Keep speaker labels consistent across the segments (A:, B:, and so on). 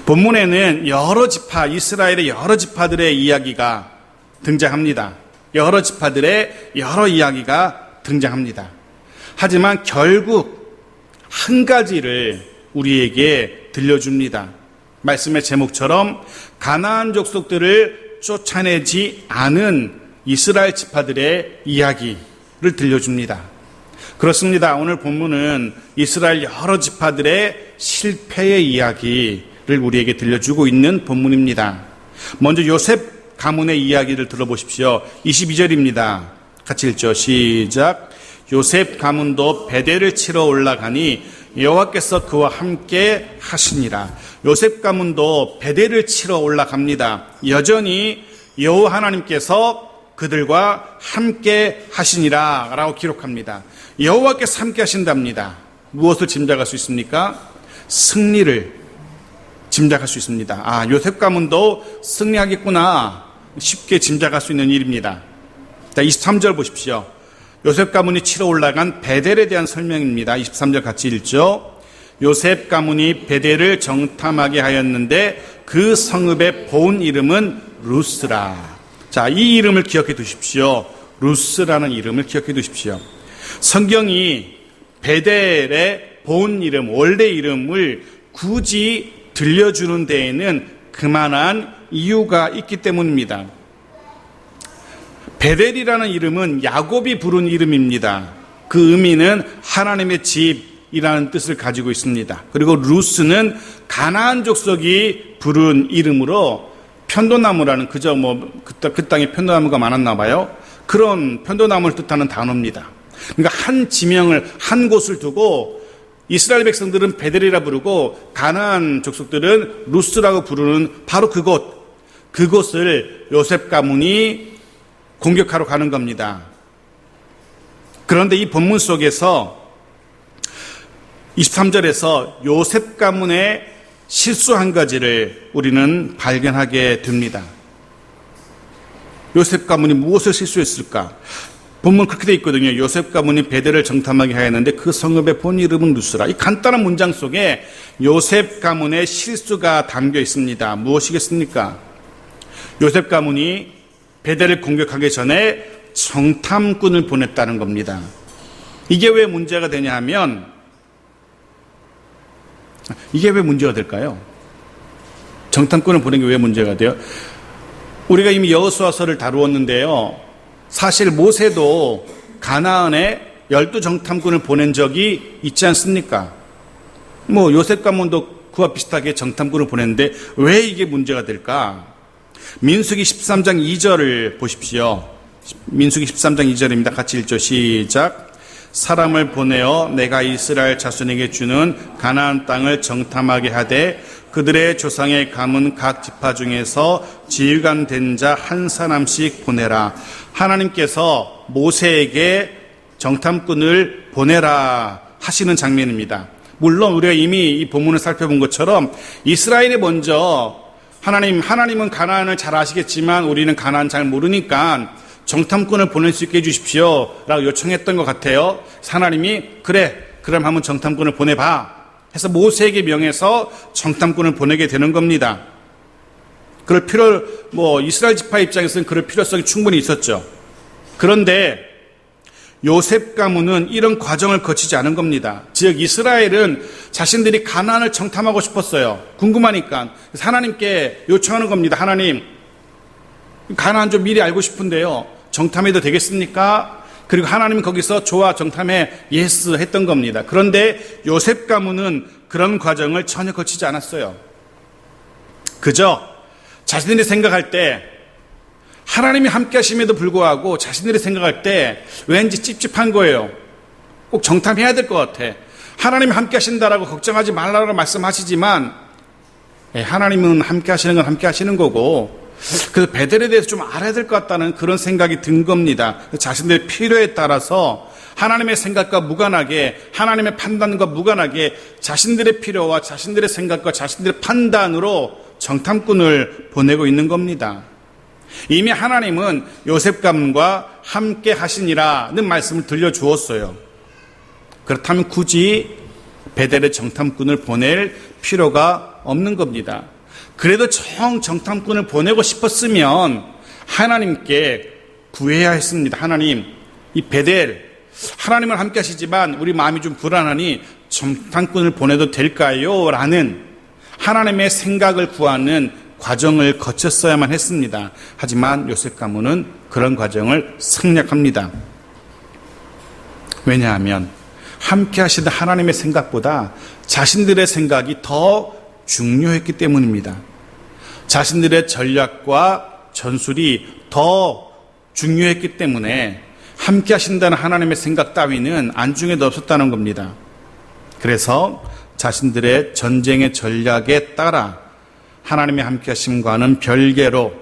A: 본문에는 이스라엘의 여러 지파들의 이야기가 등장합니다. 여러 지파들의 여러 이야기가 등장합니다. 하지만 결국 한 가지를 우리에게 들려줍니다. 말씀의 제목처럼 가나안 족속들을 쫓아내지 않은 이스라엘 지파들의 이야기를 들려줍니다. 그렇습니다. 오늘 본문은 이스라엘 여러 지파들의 실패의 이야기를 우리에게 들려주고 있는 본문입니다. 먼저 요셉 가문의 이야기를 들어보십시오. 22절입니다. 같이 읽죠. 시작. 요셉 가문도 베델을 치러 올라가니 여호와께서 그와 함께 하시니라. 요셉 가문도 베델을 치러 올라갑니다. 여전히 여호와 하나님께서 그들과 함께 하시니라 라고 기록합니다. 여호와께서 함께 하신답니다. 무엇을 짐작할 수 있습니까? 승리를 짐작할 수 있습니다. 요셉 가문도 승리하겠구나 쉽게 짐작할 수 있는 일입니다. 자, 23절 보십시오. 요셉 가문이 치러 올라간 베델에 대한 설명입니다. 23절 같이 읽죠. 요셉 가문이 베델을 정탐하게 하였는데 그 성읍의 본 이름은 루스라. 자, 이 이름을 기억해 두십시오. 루스라는 이름을 기억해 두십시오. 성경이 베델의 본 이름, 원래 이름을 굳이 들려주는 데에는 그만한 이유가 있기 때문입니다. 베델이라는 이름은 야곱이 부른 이름입니다. 그 의미는 하나님의 집이라는 뜻을 가지고 있습니다. 그리고 루스는 가나안 족속이 부른 이름으로 편도나무라는 그 땅에 편도나무가 많았나 봐요. 그런 편도나무를 뜻하는 단어입니다. 그러니까 한 지명을 한 곳을 두고 이스라엘 백성들은 베델이라 부르고 가나안 족속들은 루스라고 부르는 바로 그곳을 요셉 가문이 공격하러 가는 겁니다. 그런데 이 본문 속에서 23절에서 요셉 가문의 실수 한 가지를 우리는 발견하게 됩니다. 요셉 가문이 무엇을 실수했을까? 본문 그렇게 되어 있거든요. 요셉 가문이 베델을 정탐하게 하였는데 그 성읍의 본 이름은 루스라. 이 간단한 문장 속에 요셉 가문의 실수가 담겨 있습니다. 무엇이겠습니까? 요셉 가문이 베델을 공격하기 전에 정탐꾼을 보냈다는 겁니다. 이게 왜 문제가 되냐 하면, 이게 왜 문제가 될까요? 정탐꾼을 보낸 게 왜 문제가 돼요? 우리가 이미 여호수아서를 다루었는데요. 사실 모세도 가나안에 12정탐꾼을 보낸 적이 있지 않습니까? 요셉 가문도 그와 비슷하게 정탐꾼을 보냈는데 왜 이게 문제가 될까? 민수기 13장 2절을 보십시오. 민수기 13장 2절입니다. 같이 읽죠. 시작. 사람을 보내어 내가 이스라엘 자손에게 주는 가나안 땅을 정탐하게 하되 그들의 조상의 가문 각 지파 중에서 지휘관 된 자 한 사람씩 보내라. 하나님께서 모세에게 정탐꾼을 보내라 하시는 장면입니다. 물론 우리가 이미 이 본문을 살펴본 것처럼 이스라엘이 먼저 하나님은 가나안을 잘 아시겠지만 우리는 가나안 잘 모르니까 정탐꾼을 보낼 수 있게 해주십시오 라고 요청했던 것 같아요. 하나님이 그럼 한번 정탐꾼을 보내봐 해서 모세에게 명해서 정탐꾼을 보내게 되는 겁니다. 이스라엘 지파 입장에서는 그럴 필요성이 충분히 있었죠. 그런데 요셉 가문은 이런 과정을 거치지 않은 겁니다. 즉 이스라엘은 자신들이 가나안을 정탐하고 싶었어요. 궁금하니까. 그래서 하나님께 요청하는 겁니다. 하나님, 가나안 좀 미리 알고 싶은데요. 정탐해도 되겠습니까? 그리고 하나님은 거기서 좋아, 정탐해, 예스 했던 겁니다. 그런데 요셉 가문은 그런 과정을 전혀 거치지 않았어요. 그저 자신들이 생각할 때 하나님이 함께 하심에도 불구하고 자신들이 생각할 때 왠지 찝찝한 거예요. 꼭 정탐해야 될 것 같아. 하나님이 함께 하신다라고 걱정하지 말라고 말씀하시지만 하나님은 함께 하시는 건 함께 하시는 거고, 그래서 베델에 대해서 좀 알아야 될 것 같다는 그런 생각이 든 겁니다. 자신들의 필요에 따라서 하나님의 생각과 무관하게, 하나님의 판단과 무관하게 자신들의 필요와 자신들의 생각과 자신들의 판단으로 정탐꾼을 보내고 있는 겁니다. 이미 하나님은 요셉 가문과 함께 하시니라는 말씀을 들려주었어요. 그렇다면 굳이 베델의 정탐꾼을 보낼 필요가 없는 겁니다. 그래도 정탐꾼을 보내고 싶었으면 하나님께 구해야 했습니다. 하나님, 이 베델, 하나님은 함께 하시지만 우리 마음이 좀 불안하니 정탐꾼을 보내도 될까요? 라는 하나님의 생각을 구하는 과정을 거쳤어야만 했습니다. 하지만 요셉 가문은 그런 과정을 생략합니다. 왜냐하면 함께 하시던 하나님의 생각보다 자신들의 생각이 더 중요했기 때문입니다. 자신들의 전략과 전술이 더 중요했기 때문에 함께 하신다는 하나님의 생각 따위는 안중에도 없었다는 겁니다. 그래서 자신들의 전쟁의 전략에 따라 하나님의 함께 하심과는 별개로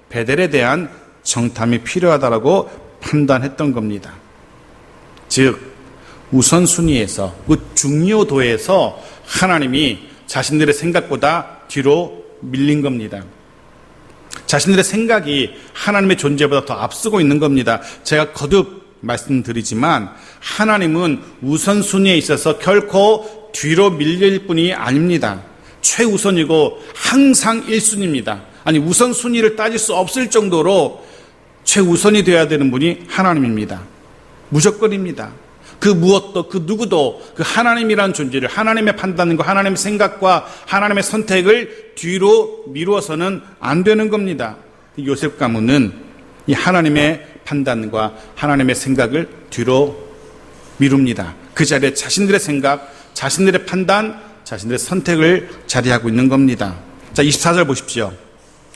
A: 베델에 대한 정탐이 필요하다고 판단했던 겁니다. 즉 우선순위에서 그 중요도에서 하나님이 자신들의 생각보다 뒤로 밀린 겁니다. 자신들의 생각이 하나님의 존재보다 더 앞서고 있는 겁니다. 제가 거듭 말씀드리지만 하나님은 우선순위에 있어서 결코 뒤로 밀릴 뿐이 아닙니다. 최우선이고 항상 1순위입니다. 아니 우선순위를 따질 수 없을 정도로 최우선이 되어야 되는 분이 하나님입니다. 무조건입니다. 그 무엇도 그 누구도 그 하나님이라는 존재를 하나님의 판단과 하나님의 생각과 하나님의 선택을 뒤로 미루어서는 안 되는 겁니다. 요셉 가문은 이 하나님의 판단과 하나님의 생각을 뒤로 미룹니다. 그 자리에 자신들의 생각, 자신들의 판단, 자신들의 선택을 자리하고 있는 겁니다. 자, 24절 보십시오.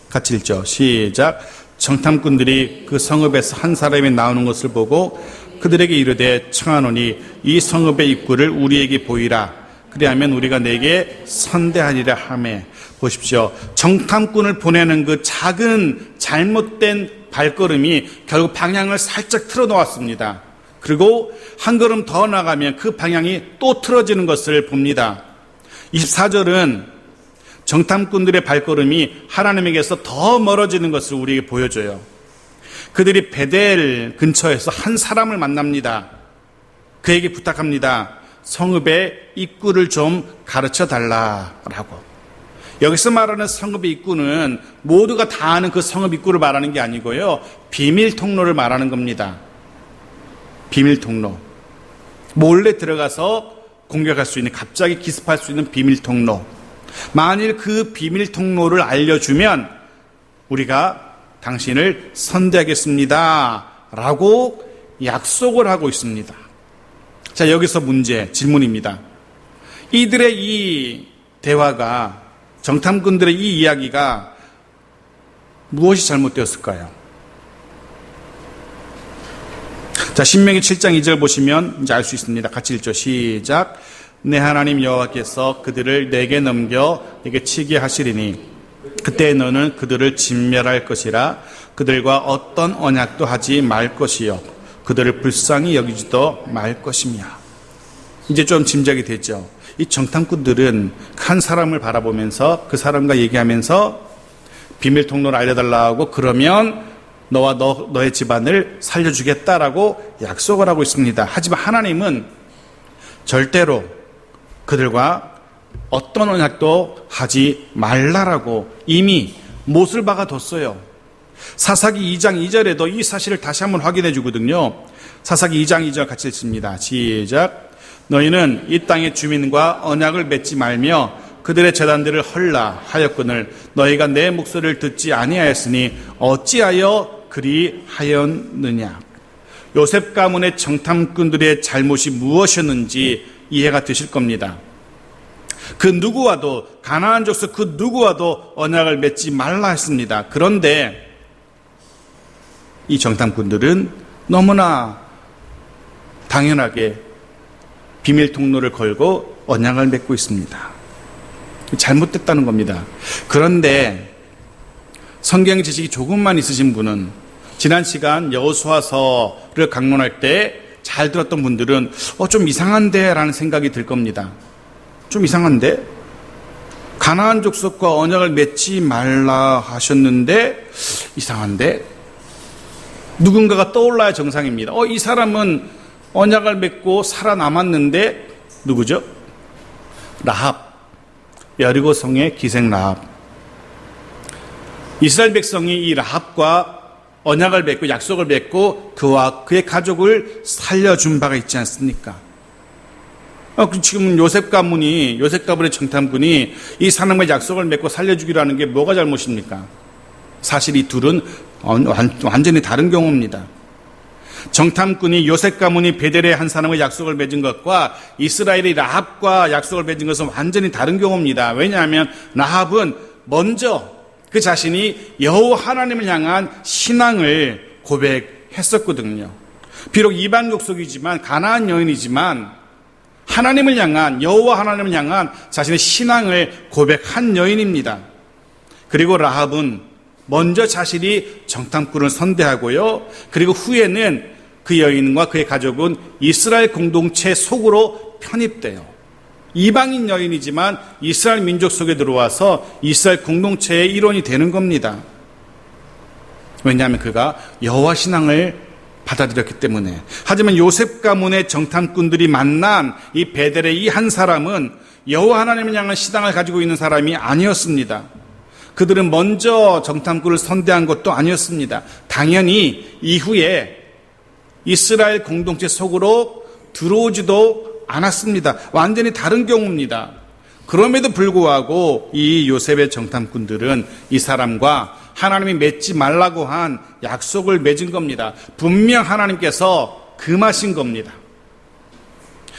A: 같이 읽죠. 시작. 정탐꾼들이 그 성읍에서 한 사람이 나오는 것을 보고 그들에게 이르되 청하노니 이 성읍의 입구를 우리에게 보이라. 그리하면 우리가 내게 선대하리라 하매. 보십시오. 정탐꾼을 보내는 그 작은 잘못된 발걸음이 결국 방향을 살짝 틀어 놓았습니다. 그리고 한 걸음 더 나가면 그 방향이 또 틀어지는 것을 봅니다. 24절은 정탐꾼들의 발걸음이 하나님에게서 더 멀어지는 것을 우리에게 보여줘요. 그들이 베델 근처에서 한 사람을 만납니다. 그에게 부탁합니다. 성읍의 입구를 좀 가르쳐 달라라고. 여기서 말하는 성읍의 입구는 모두가 다 아는 그 성읍 입구를 말하는 게 아니고요. 비밀 통로를 말하는 겁니다. 비밀 통로. 몰래 들어가서 공격할 수 있는, 갑자기 기습할 수 있는 비밀 통로. 만일 그 비밀 통로를 알려주면 우리가 당신을 선대하겠습니다 라고 약속을 하고 있습니다. 자, 여기서 질문입니다. 이들의 이 대화가, 정탐꾼들의 이 이야기가 무엇이 잘못되었을까요? 자, 신명기 7장 2절 보시면 이제 알 수 있습니다. 같이 읽죠. 시작. 내 하나님 여호와께서 그들을 내게 넘겨 내게 치게 하시리니 그때 너는 그들을 진멸할 것이라. 그들과 어떤 언약도 하지 말 것이요 그들을 불쌍히 여기지도 말 것이며. 이제 좀 짐작이 되죠. 이 정탐꾼들은 한 사람을 바라보면서 그 사람과 얘기하면서 비밀 통로를 알려달라고, 그러면 너와 너의 집안을 살려주겠다라고 약속을 하고 있습니다. 하지만 하나님은 절대로 그들과 어떤 언약도 하지 말라라고 이미 못을 박아뒀어요. 사사기 2장 2절에도 이 사실을 다시 한번 확인해 주거든요. 사사기 2장 2절 같이 읽습니다. 시작. 너희는 이 땅의 주민과 언약을 맺지 말며 그들의 제단들을 헐라 하였거늘 너희가 내 목소리를 듣지 아니하였으니 어찌하여 그리하였느냐. 요셉 가문의 정탐꾼들의 잘못이 무엇이었는지 이해가 되실 겁니다. 그 누구와도, 가나안 족속 그 누구와도 언약을 맺지 말라 했습니다. 그런데 이 정탐꾼들은 너무나 당연하게 비밀 통로를 걸고 언약을 맺고 있습니다. 잘못됐다는 겁니다. 그런데 성경 지식이 조금만 있으신 분은 지난 시간 여호수아서를 강론할 때 잘 들었던 분들은 좀 이상한데 라는 생각이 들 겁니다. 좀 이상한데? 가나안 족속과 언약을 맺지 말라 하셨는데 이상한데? 누군가가 떠올라야 정상입니다. 이 사람은 언약을 맺고 살아남았는데 누구죠? 라합. 여리고 성의 기생 라합. 이스라엘 백성이 이 라합과 언약을 맺고 약속을 맺고 그와 그의 가족을 살려준 바가 있지 않습니까? 지금 요셉 가문의 정탐꾼이 이 사람과 약속을 맺고 살려주기로 하는 게 뭐가 잘못입니까? 사실 이 둘은 완전히 다른 경우입니다. 정탐꾼이 요셉 가문이 베델의 한 사람과 약속을 맺은 것과 이스라엘이 라합과 약속을 맺은 것은 완전히 다른 경우입니다. 왜냐하면 라합은 먼저 그 자신이 여호와 하나님을 향한 신앙을 고백했었거든요. 비록 이방 족속이지만 가나안 여인이지만 하나님을 향한 여호와 하나님을 향한 자신의 신앙을 고백한 여인입니다. 그리고 라합은 먼저 자신이 정탐꾼을 선대하고요. 그리고 후에는 그 여인과 그의 가족은 이스라엘 공동체 속으로 편입돼요. 이방인 여인이지만 이스라엘 민족 속에 들어와서 이스라엘 공동체의 일원이 되는 겁니다. 왜냐하면 그가 여호와 신앙을 받아들였기 때문에. 하지만 요셉 가문의 정탐꾼들이 만난 이 베델의 이 한 사람은 여호와 하나님을 향한 신앙을 가지고 있는 사람이 아니었습니다. 그들은 먼저 정탐꾼을 선대한 것도 아니었습니다. 당연히 이후에 이스라엘 공동체 속으로 들어오지도 않았습니다. 완전히 다른 경우입니다. 그럼에도 불구하고 이 요셉의 정탐꾼들은 이 사람과 하나님이 맺지 말라고 한 약속을 맺은 겁니다. 분명 하나님께서 금하신 겁니다.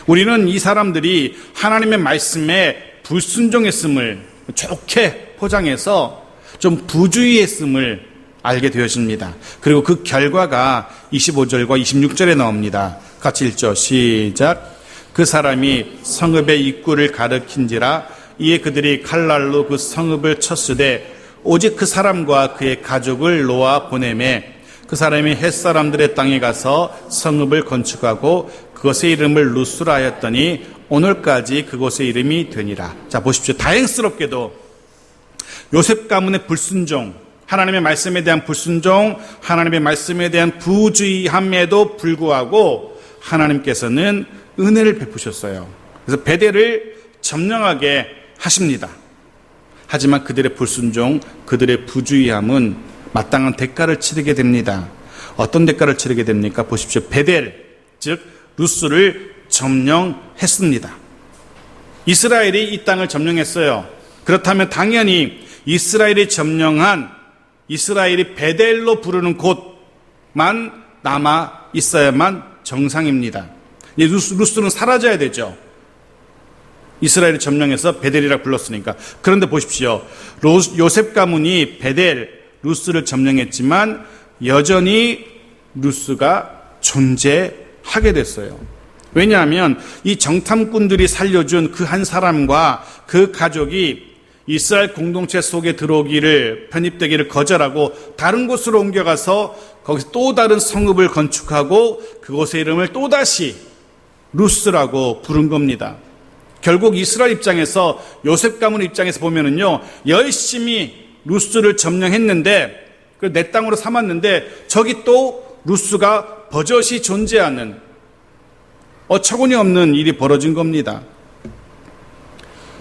A: 우리는 이 사람들이 하나님의 말씀에 불순종했음을 좋게 포장해서 좀 부주의했음을 알게 되어집니다. 그리고 그 결과가 25절과 26절에 나옵니다. 같이 읽죠. 시작. 그 사람이 성읍의 입구를 가리킨지라 이에 그들이 칼날로 그 성읍을 쳤으되 오직 그 사람과 그의 가족을 놓아 보내매 그 사람이 햇사람들의 땅에 가서 성읍을 건축하고 그것의 이름을 루스라 하였더니 오늘까지 그곳의 이름이 되니라. 자, 보십시오. 다행스럽게도 요셉 가문의 불순종, 하나님의 말씀에 대한 불순종, 하나님의 말씀에 대한 부주의함에도 불구하고 하나님께서는 은혜를 베푸셨어요. 그래서 베델을 점령하게 하십니다. 하지만 그들의 불순종, 그들의 부주의함은 마땅한 대가를 치르게 됩니다. 어떤 대가를 치르게 됩니까? 보십시오. 베델, 즉 루스를 점령했습니다. 이스라엘이 이 땅을 점령했어요. 그렇다면 당연히 이스라엘이 점령한 이스라엘이 베델로 부르는 곳만 남아 있어야만 정상입니다. 루스는 사라져야 되죠. 이스라엘을 점령해서 베델이라 불렀으니까. 그런데 보십시오. 요셉 가문이 베델, 루스를 점령했지만 여전히 루스가 존재하게 됐어요. 왜냐하면 이 정탐꾼들이 살려준 그 한 사람과 그 가족이 이스라엘 공동체 속에 들어오기를, 편입되기를 거절하고 다른 곳으로 옮겨가서 거기서 또 다른 성읍을 건축하고 그곳의 이름을 또다시 루스라고 부른 겁니다. 결국 이스라엘 입장에서, 요셉 가문 입장에서 보면은요, 열심히 루스를 점령했는데, 내 땅으로 삼았는데, 저기 또 루스가 버젓이 존재하는 어처구니 없는 일이 벌어진 겁니다.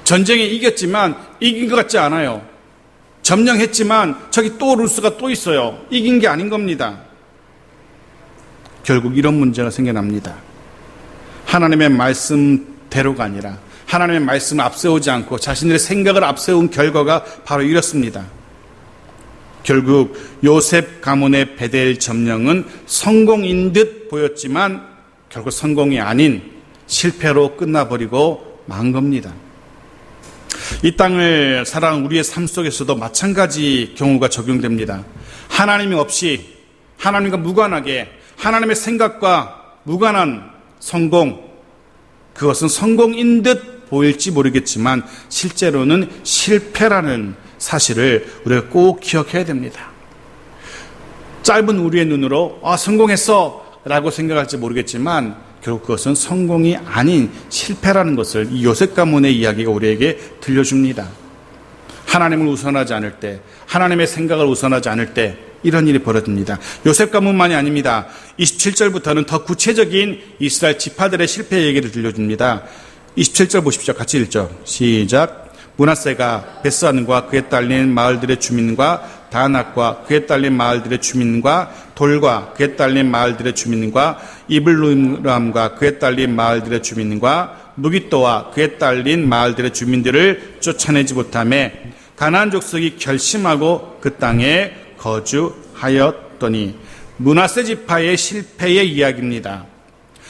A: 전쟁에 이겼지만 이긴 것 같지 않아요. 점령했지만 저기 또 루스가 또 있어요. 이긴 게 아닌 겁니다. 결국 이런 문제가 생겨납니다. 하나님의 말씀대로가 아니라 하나님의 말씀을 앞세우지 않고 자신들의 생각을 앞세운 결과가 바로 이렇습니다. 결국 요셉 가문의 베델 점령은 성공인 듯 보였지만 결국 성공이 아닌 실패로 끝나버리고 만 겁니다. 이 땅을 살아가는 우리의 삶 속에서도 마찬가지 경우가 적용됩니다. 하나님이 없이, 하나님과 무관하게, 하나님의 생각과 무관한 성공, 그것은 성공인 듯 보일지 모르겠지만 실제로는 실패라는 사실을 우리가 꼭 기억해야 됩니다. 짧은 우리의 눈으로 성공했어 라고 생각할지 모르겠지만 결국 그것은 성공이 아닌 실패라는 것을 이 요셉 가문의 이야기가 우리에게 들려줍니다. 하나님을 우선하지 않을 때, 하나님의 생각을 우선하지 않을 때 이런 일이 벌어집니다. 요셉 가문만이 아닙니다. 27절부터는 더 구체적인 이스라엘 지파들의 실패 얘기를 들려줍니다. 27절 보십시오. 같이 읽죠. 시작. 므낫세가 베스안과 그에 딸린 마을들의 주민과 다낙과 그에 딸린 마을들의 주민과 돌과 그에 딸린 마을들의 주민과 이블루람과 그에 딸린 마을들의 주민과 무깃도와 그에 딸린 마을들의 주민들을 쫓아내지 못하매 가나안 족속이 결심하고 그 땅에 거주하였더니. 므낫세 지파의 실패의 이야기입니다.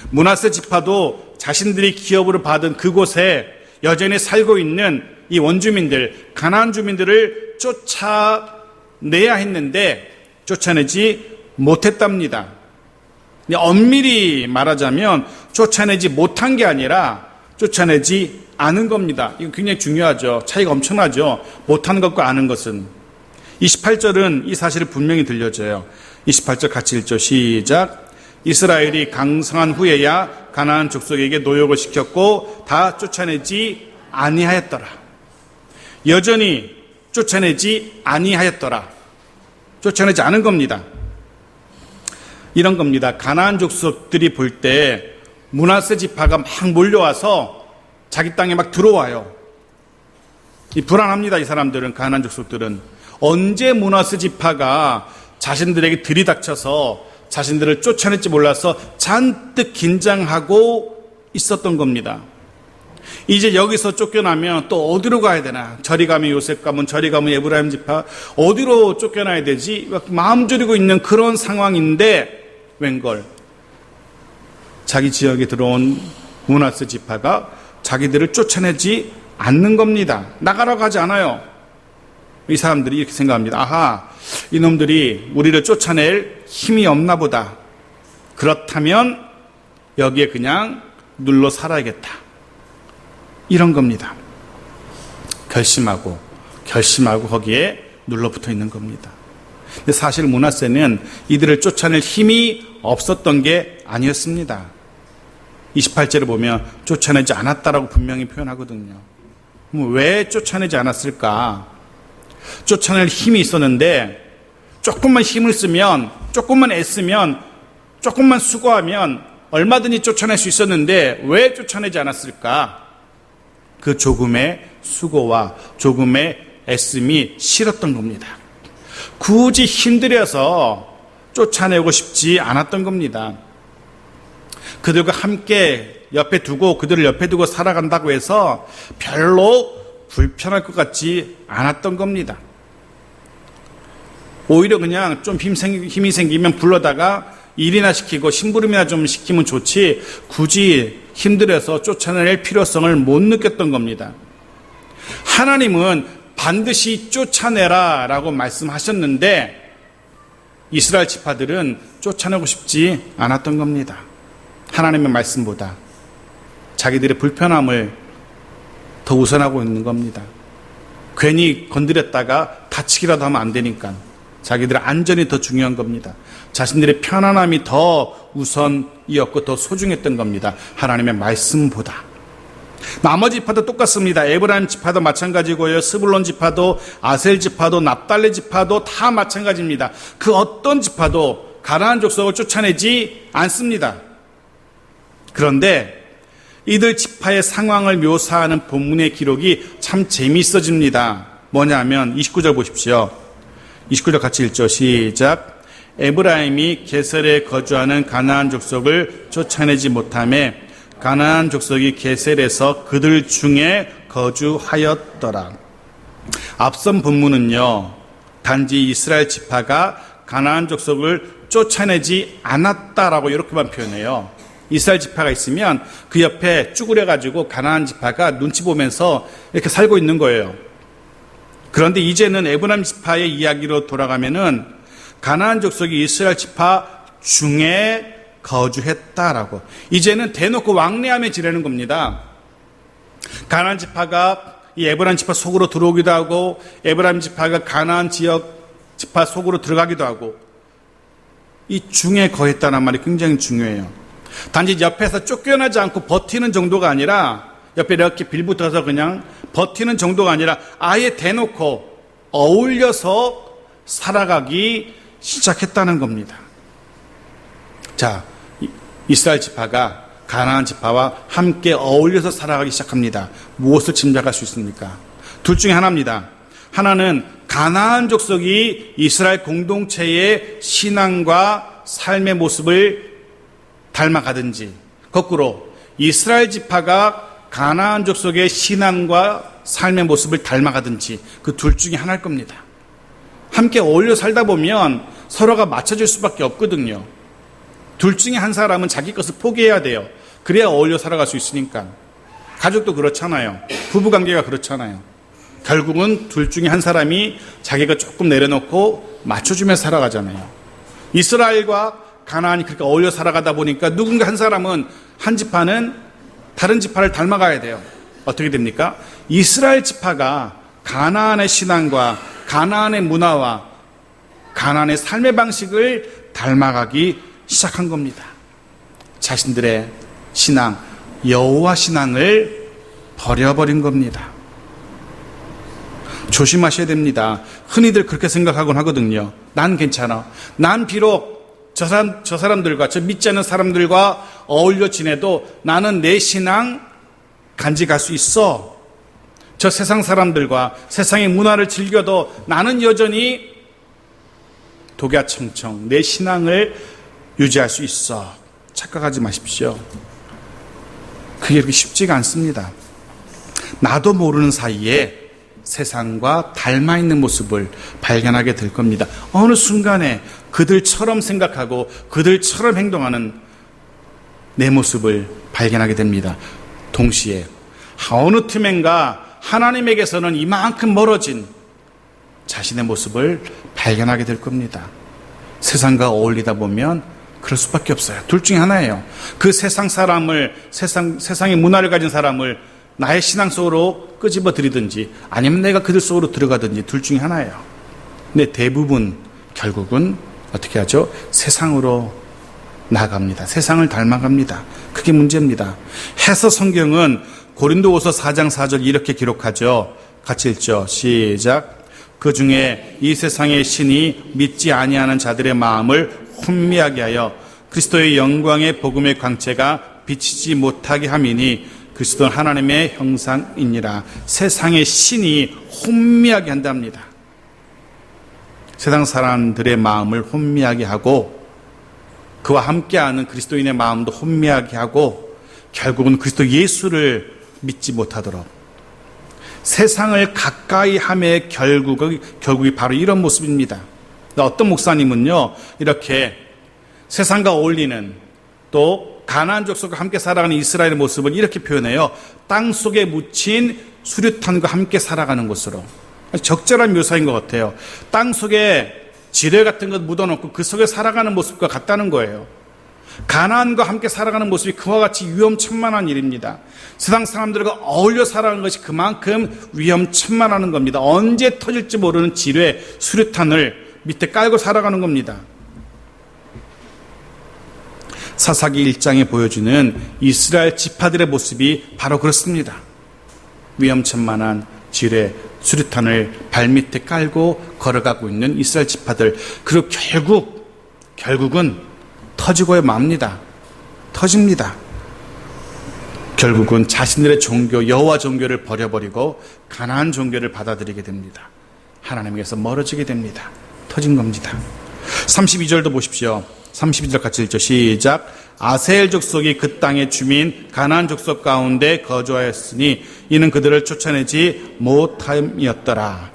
A: 므낫세 지파도 자신들이 기업으로 받은 그곳에 여전히 살고 있는 이 원주민들, 가나안 주민들을 쫓아내야 했는데 쫓아내지 못했답니다. 엄밀히 말하자면 쫓아내지 못한 게 아니라 쫓아내지 않은 겁니다. 이거 굉장히 중요하죠. 차이가 엄청나죠. 못한 것과 아는 것은. 28절은 이 사실을 분명히 들려줘요. 28절 같이 읽죠. 시작. 이스라엘이 강성한 후에야 가나안 족속에게 노역을 시켰고 다 쫓아내지 아니하였더라. 여전히 쫓아내지 아니하였더라. 쫓아내지 않은 겁니다. 이런 겁니다. 가나안 족속들이 볼 때 므낫세 지파가 막 몰려와서 자기 땅에 막 들어와요. 불안합니다. 이 사람들은, 가나안 족속들은. 언제 므낫세 지파가 자신들에게 들이닥쳐서 자신들을 쫓아낼지 몰라서 잔뜩 긴장하고 있었던 겁니다. 이제 여기서 쫓겨나면 또 어디로 가야 되나? 저리 가면 요셉 가문, 저리 가면 에브라임 지파, 어디로 쫓겨나야 되지? 마음 졸이고 있는 그런 상황인데 웬걸 자기 지역에 들어온 므낫세 지파가 자기들을 쫓아내지 않는 겁니다. 나가라고 하지 않아요. 이 사람들이 이렇게 생각합니다. 아하, 이놈들이 우리를 쫓아낼 힘이 없나 보다. 그렇다면 여기에 그냥 눌러 살아야겠다. 이런 겁니다. 결심하고 거기에 눌러붙어 있는 겁니다. 근데 사실 므낫세는 이들을 쫓아낼 힘이 없었던 게 아니었습니다. 28절을 보면 쫓아내지 않았다라고 분명히 표현하거든요. 왜 쫓아내지 않았을까? 쫓아낼 힘이 있었는데 조금만 힘을 쓰면, 조금만 애쓰면, 조금만 수고하면 얼마든지 쫓아낼 수 있었는데 왜 쫓아내지 않았을까? 그 조금의 수고와 조금의 애씀이 싫었던 겁니다. 굳이 힘들여서 쫓아내고 싶지 않았던 겁니다. 그들과 함께 옆에 두고, 그들을 옆에 두고 살아간다고 해서 별로 불편할 것 같지 않았던 겁니다. 오히려 그냥 좀 힘이 생기면 불러다가 일이나 시키고 심부름이나 좀 시키면 좋지, 굳이 힘들어서 쫓아낼 필요성을 못 느꼈던 겁니다. 하나님은 반드시 쫓아내라 라고 말씀하셨는데 이스라엘 지파들은 쫓아내고 싶지 않았던 겁니다. 하나님의 말씀보다 자기들의 불편함을 더 우선하고 있는 겁니다. 괜히 건드렸다가 다치기라도 하면 안 되니까 자기들의 안전이 더 중요한 겁니다. 자신들의 편안함이 더 우선이었고 더 소중했던 겁니다. 하나님의 말씀보다. 나머지 지파도 똑같습니다. 에브라임 지파도 마찬가지고요. 스불론 지파도, 아셀 지파도, 납달리 지파도 다 마찬가지입니다. 그 어떤 지파도 가나안 족속을 쫓아내지 않습니다. 그런데 이들 지파의 상황을 묘사하는 본문의 기록이 참 재미있어집니다. 뭐냐면 29절 보십시오. 29절 같이 읽죠. 시작. 에브라임이 게셀에 거주하는 가나안 족속을 쫓아내지 못하매 가나안 족속이 게셀에서 그들 중에 거주하였더라. 앞선 본문은요, 단지 이스라엘 지파가 가나안 족속을 쫓아내지 않았다라고 이렇게만 표현해요. 이스라엘 지파가 있으면 그 옆에 쭈그려가지고 가나안 지파가 눈치 보면서 이렇게 살고 있는 거예요. 그런데 이제는 에브라임 지파의 이야기로 돌아가면은 가나안 족속이 이스라엘 지파 중에 거주했다라고. 이제는 대놓고 왕래하며 지내는 겁니다. 가나안 지파가 이 에브라임 지파 속으로 들어오기도 하고, 에브라임 지파가 가나안 지역 지파 속으로 들어가기도 하고, 이 중에 거했다는 말이 굉장히 중요해요. 단지 옆에서 쫓겨나지 않고 버티는 정도가 아니라, 옆에 이렇게 빌붙어서 그냥 버티는 정도가 아니라 아예 대놓고 어울려서 살아가기 시작했다는 겁니다. 자, 이스라엘 지파가 가나안 지파와 함께 어울려서 살아가기 시작합니다. 무엇을 짐작할 수 있습니까? 둘 중에 하나입니다. 하나는 가나안 족속이 이스라엘 공동체의 신앙과 삶의 모습을 닮아가든지, 거꾸로 이스라엘 지파가 가나안 족속의 신앙과 삶의 모습을 닮아가든지, 그 둘 중에 하나일 겁니다. 함께 어울려 살다 보면 서로가 맞춰줄 수밖에 없거든요. 둘 중에 한 사람은 자기 것을 포기해야 돼요. 그래야 어울려 살아갈 수 있으니까. 가족도 그렇잖아요. 부부관계가 그렇잖아요. 결국은 둘 중에 한 사람이 자기가 조금 내려놓고 맞춰주며 살아가잖아요. 이스라엘과 가나안이 그렇게 어울려 살아가다 보니까 누군가 한 사람은, 한 지파는 다른 지파를 닮아가야 돼요. 어떻게 됩니까? 이스라엘 지파가 가나안의 신앙과 가나안의 문화와 가나안의 삶의 방식을 닮아가기 시작한 겁니다. 자신들의 신앙, 여호와 신앙을 버려버린 겁니다. 조심하셔야 됩니다. 흔히들 그렇게 생각하곤 하거든요. 난 괜찮아. 난 비록 저 사람들과, 저 믿지 않는 사람들과 어울려 지내도 나는 내 신앙 간직할 수 있어. 저 세상 사람들과 세상의 문화를 즐겨도 나는 여전히 독야청청 내 신앙을 유지할 수 있어. 착각하지 마십시오. 그게 그렇게 쉽지가 않습니다. 나도 모르는 사이에 세상과 닮아있는 모습을 발견하게 될 겁니다. 어느 순간에 그들처럼 생각하고 그들처럼 행동하는 내 모습을 발견하게 됩니다. 동시에 어느 틈엔가 하나님에게서는 이만큼 멀어진 자신의 모습을 발견하게 될 겁니다. 세상과 어울리다 보면 그럴 수밖에 없어요. 둘 중에 하나예요. 그 세상 사람을, 세상의 문화를 가진 사람을 나의 신앙 속으로 끄집어 들이든지 아니면 내가 그들 속으로 들어가든지 둘 중에 하나예요. 근데 대부분 결국은 어떻게 하죠? 세상으로 나갑니다. 세상을 닮아갑니다. 그게 문제입니다. 해서 성경은 고린도후서 4장 4절 이렇게 기록하죠. 같이 읽죠. 시작. 그 중에 이 세상의 신이 믿지 아니하는 자들의 마음을 혼미하게 하여 그리스도의 영광의 복음의 광채가 비치지 못하게 함이니 그리스도는 하나님의 형상이니라. 세상의 신이 혼미하게 한답니다. 세상 사람들의 마음을 혼미하게 하고 그와 함께하는 그리스도인의 마음도 혼미하게 하고 결국은 그리스도 예수를 믿지 못하도록 세상을 가까이 함의 결국이 바로 이런 모습입니다. 어떤 목사님은요, 이렇게 세상과 어울리는 또 가나안 족속과 함께 살아가는 이스라엘의 모습을 이렇게 표현해요. 땅 속에 묻힌 수류탄과 함께 살아가는 것으로. 적절한 묘사인 것 같아요. 땅 속에 지뢰 같은 것 묻어놓고 그 속에 살아가는 모습과 같다는 거예요. 가나안과 함께 살아가는 모습이 그와 같이 위험천만한 일입니다. 세상 사람들과 어울려 살아가는 것이 그만큼 위험천만한 겁니다. 언제 터질지 모르는 지뢰, 수류탄을 밑에 깔고 살아가는 겁니다. 사사기 1장에 보여주는 이스라엘 지파들의 모습이 바로 그렇습니다. 위험천만한 지뢰, 수류탄을 발밑에 깔고 걸어가고 있는 이스라엘 지파들. 그리고 결국은 터지고야 맙니다. 터집니다. 결국은 자신들의 종교, 여호와 종교를 버려버리고 가나안 종교를 받아들이게 됩니다. 하나님께서 멀어지게 됩니다. 터진 겁니다. 32절도 보십시오. 32절 같이 읽죠. 시작. 아셀 족속이 그 땅의 주민 가나안 족속 가운데 거주하였으니 이는 그들을 쫓아내지 못함이었더라.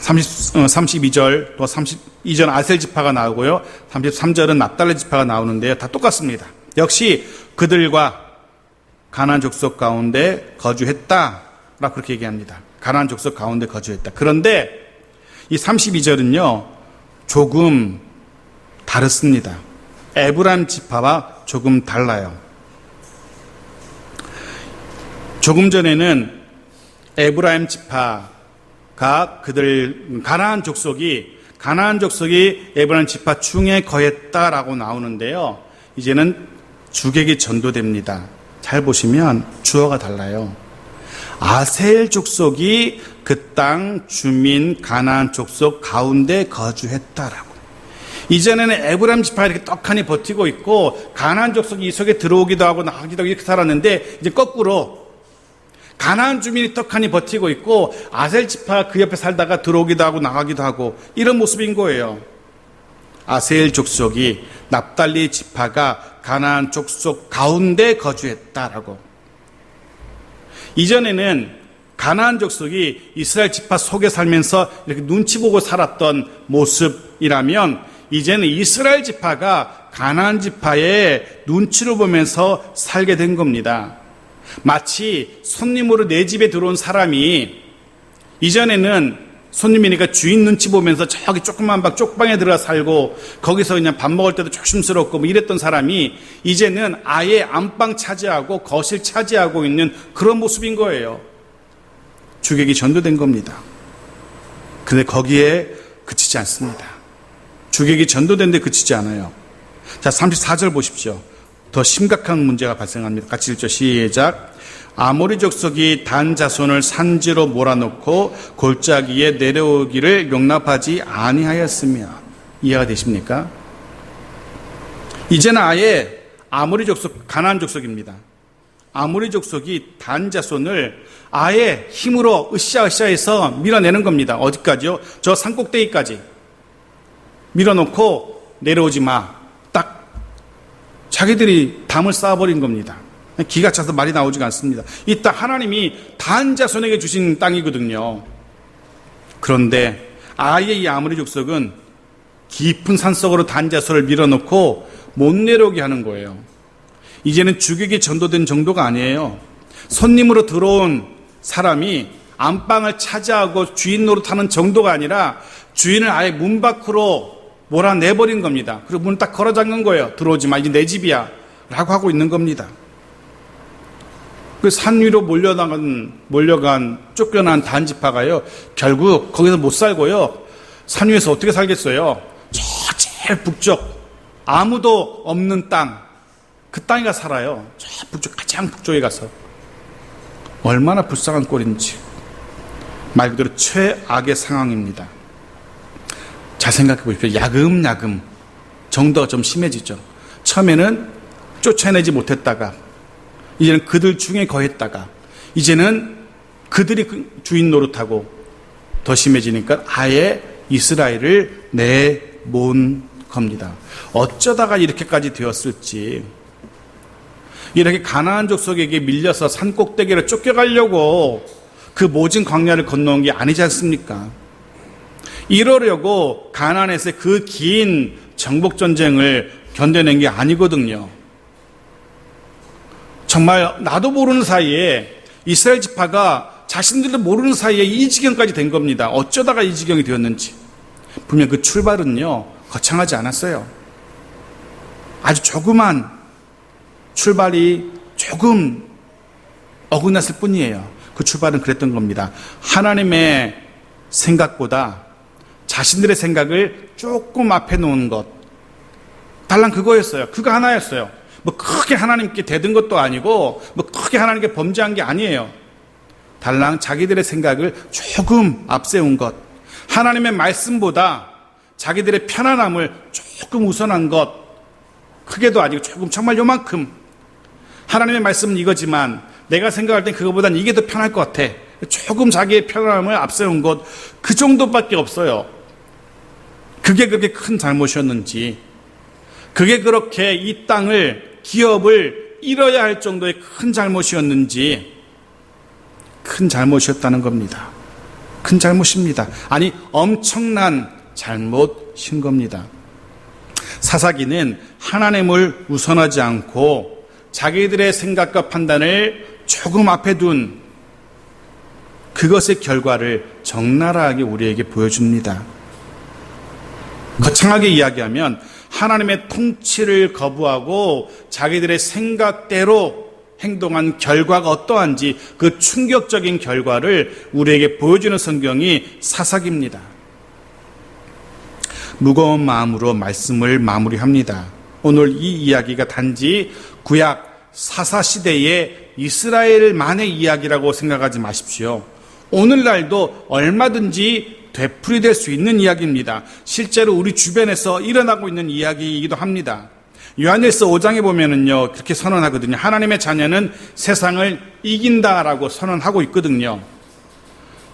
A: 32절 또 32절 아셀 지파가 나오고요. 33절은 납달리 지파가 나오는데요. 다 똑같습니다. 역시 그들과 가나안 족속 가운데 거주했다라고 그렇게 얘기합니다. 가나안 족속 가운데 거주했다. 그런데 이 32절은요. 조금 다릅니다. 에브라임 지파와 조금 달라요. 조금 전에는 에브라임 지파가 가나안 족속이 에브라임 지파 중에 거했다라고 나오는데요. 이제는 주객이 전도됩니다. 잘 보시면 주어가 달라요. 아셀 족속이 그 땅 주민 가나안 족속 가운데 거주했다라고. 이전에는 에브라임 지파가 이렇게 떡하니 버티고 있고 가나안 족속이 이 속에 들어오기도 하고 나가기도 하고 이렇게 살았는데 이제 거꾸로 가나안 주민이 떡하니 버티고 있고 아셀 지파가 그 옆에 살다가 들어오기도 하고 나가기도 하고 이런 모습인 거예요. 아셀 족속이 납달리 지파가 가나안 족속 가운데 거주했다라고. 이전에는 가나안 족속이 이스라엘 지파 속에 살면서 이렇게 눈치 보고 살았던 모습이라면 이제는 이스라엘 지파가 가나안 지파의 눈치를 보면서 살게 된 겁니다. 마치 손님으로 내 집에 들어온 사람이 이전에는 손님이니까 주인 눈치 보면서 저기 조그만 방 쪽방에 들어가 살고 거기서 그냥 밥 먹을 때도 조심스럽고 뭐 이랬던 사람이 이제는 아예 안방 차지하고 거실 차지하고 있는 그런 모습인 거예요. 주객이 전도된 겁니다. 근데 거기에 그치지 않습니다. 주객이 전도된 데 그치지 않아요. 자, 34절 보십시오. 더 심각한 문제가 발생합니다. 같이 읽죠. 시작. 아모리 족속이 단 자손을 산지로 몰아넣고 골짜기에 내려오기를 용납하지 아니하였으며. 이해가 되십니까? 이제는 아예 아모리 족속, 가나안 족속입니다. 아모리 족속이 단 자손을 아예 힘으로 으쌰으쌰해서 밀어내는 겁니다. 어디까지요? 저 산꼭대기까지 밀어놓고 내려오지 마. 딱 자기들이 담을 쌓아버린 겁니다. 기가 차서 말이 나오지가 않습니다. 이 땅 하나님이 단 자손에게 주신 땅이거든요. 그런데 아예 이 아모리 족속은 깊은 산속으로 단 자손을 밀어놓고 못 내려오게 하는 거예요. 이제는 주객이 전도된 정도가 아니에요. 손님으로 들어온 사람이 안방을 차지하고 주인 노릇하는 정도가 아니라 주인을 아예 문 밖으로 몰아내버린 겁니다. 그리고 문을 딱 걸어 잠근 거예요. 들어오지 마, 이제 내 집이야 라고 하고 있는 겁니다. 그 산 위로 몰려간 쫓겨난 단지파가요, 결국 거기서 못 살고요, 산 위에서 어떻게 살겠어요? 저 제일 북쪽 아무도 없는 땅, 그 땅에 가 살아요. 저 북쪽, 가장 북쪽에 가서. 얼마나 불쌍한 꼴인지. 말 그대로 최악의 상황입니다. 잘 생각해 보십시오. 야금야금 정도가 좀 심해지죠. 처음에는 쫓아내지 못했다가, 이제는 그들 중에 거했다가, 이제는 그들이 주인 노릇하고, 더 심해지니까 아예 이스라엘을 내몬 겁니다. 어쩌다가 이렇게까지 되었을지. 이렇게 가나안 족속에게 밀려서 산꼭대기를 쫓겨가려고 그 모진 광야를 건너온 게 아니지 않습니까? 이러려고 가나안에서 그 긴 정복전쟁을 견뎌낸 게 아니거든요. 정말 나도 모르는 사이에 이스라엘 지파가 자신들도 모르는 사이에 이 지경까지 된 겁니다. 어쩌다가 이 지경이 되었는지. 분명 그 출발은요, 거창하지 않았어요. 아주 조그만 출발이 조금 어긋났을 뿐이에요. 그 출발은 그랬던 겁니다. 하나님의 생각보다 자신들의 생각을 조금 앞에 놓은 것. 달랑 그거였어요. 그거 하나였어요. 뭐 크게 하나님께 대든 것도 아니고 뭐 크게 하나님께 범죄한 게 아니에요. 달랑 자기들의 생각을 조금 앞세운 것. 하나님의 말씀보다 자기들의 편안함을 조금 우선한 것. 크게도 아니고 조금, 정말 요만큼. 하나님의 말씀은 이거지만 내가 생각할 땐 그거보단 이게 더 편할 것 같아. 조금 자기의 편안함을 앞세운 것. 그 정도밖에 없어요. 그게 그렇게 큰 잘못이었는지, 그게 그렇게 이 땅을, 기업을 잃어야 할 정도의 큰 잘못이었는지, 큰 잘못이었다는 겁니다. 큰 잘못입니다. 아니, 엄청난 잘못인 겁니다. 사사기는 하나님을 우선하지 않고 자기들의 생각과 판단을 조금 앞에 둔 그것의 결과를 적나라하게 우리에게 보여줍니다. 거창하게 이야기하면 하나님의 통치를 거부하고 자기들의 생각대로 행동한 결과가 어떠한지 그 충격적인 결과를 우리에게 보여주는 성경이 사사기입니다. 무거운 마음으로 말씀을 마무리합니다. 오늘 이 이야기가 단지 구약 사사시대의 이스라엘만의 이야기라고 생각하지 마십시오. 오늘날도 얼마든지 되풀이될 수 있는 이야기입니다. 실제로 우리 주변에서 일어나고 있는 이야기이기도 합니다. 요한일서 5장에 보면은요, 그렇게 선언하거든요. 하나님의 자녀는 세상을 이긴다라고 선언하고 있거든요.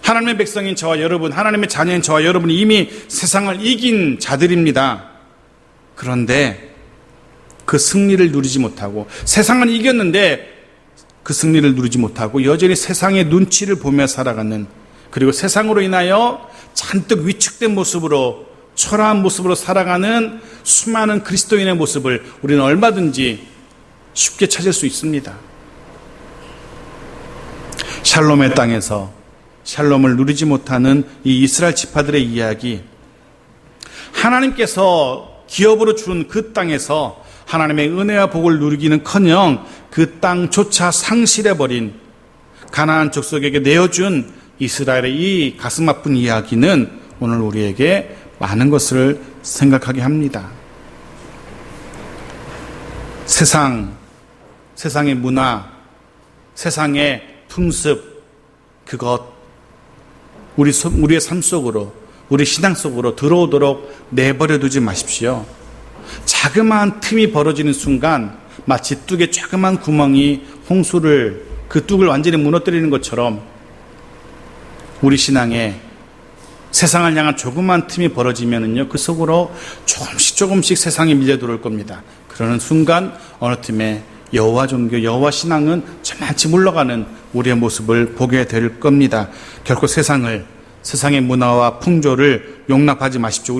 A: 하나님의 백성인 저와 여러분, 하나님의 자녀인 저와 여러분이 이미 세상을 이긴 자들입니다. 그런데 그 승리를 누리지 못하고, 세상은 이겼는데 그 승리를 누리지 못하고 여전히 세상의 눈치를 보며 살아가는, 그리고 세상으로 인하여 잔뜩 위축된 모습으로, 초라한 모습으로 살아가는 수많은 그리스도인의 모습을 우리는 얼마든지 쉽게 찾을 수 있습니다. 샬롬의 땅에서 샬롬을 누리지 못하는 이 이스라엘 지파들의 이야기, 하나님께서 기업으로 준 그 땅에서 하나님의 은혜와 복을 누리기는커녕 그 땅조차 상실해버린 가나안 족속에게 내어준 이스라엘의 이 가슴 아픈 이야기는 오늘 우리에게 많은 것을 생각하게 합니다. 세상의 문화, 세상의 풍습, 그것 우리의 삶 속으로, 우리 신앙 속으로 들어오도록 내버려 두지 마십시오. 자그마한 틈이 벌어지는 순간 마치 뚝에 자그마한 구멍이 홍수를, 그 뚝을 완전히 무너뜨리는 것처럼 우리 신앙에 세상을 향한 조그마한 틈이 벌어지면은요, 그 속으로 조금씩 세상이 밀려 들어올 겁니다. 그러는 순간 어느 틈에 여호와 종교, 여호와 신앙은 저만치 물러가는 우리의 모습을 보게 될 겁니다. 결코 세상의 문화와 풍조를 용납하지 마십시오.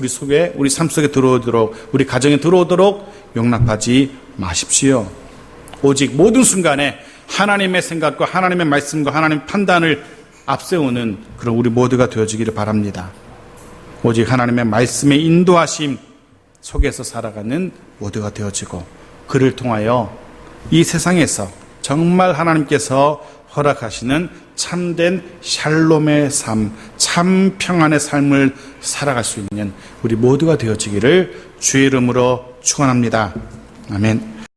A: 우리 삶 속에 들어오도록, 우리 가정에 들어오도록 용납하지 마십시오. 오직 모든 순간에 하나님의 생각과 하나님의 말씀과 하나님의 판단을 앞세우는 그런 우리 모두가 되어지기를 바랍니다. 오직 하나님의 말씀의 인도하심 속에서 살아가는 모두가 되어지고, 그를 통하여 이 세상에서 정말 하나님께서 허락하시는 참된 샬롬의 삶, 참 평안의 삶을 살아갈 수 있는 우리 모두가 되어지기를 주의 이름으로 축원합니다. 아멘.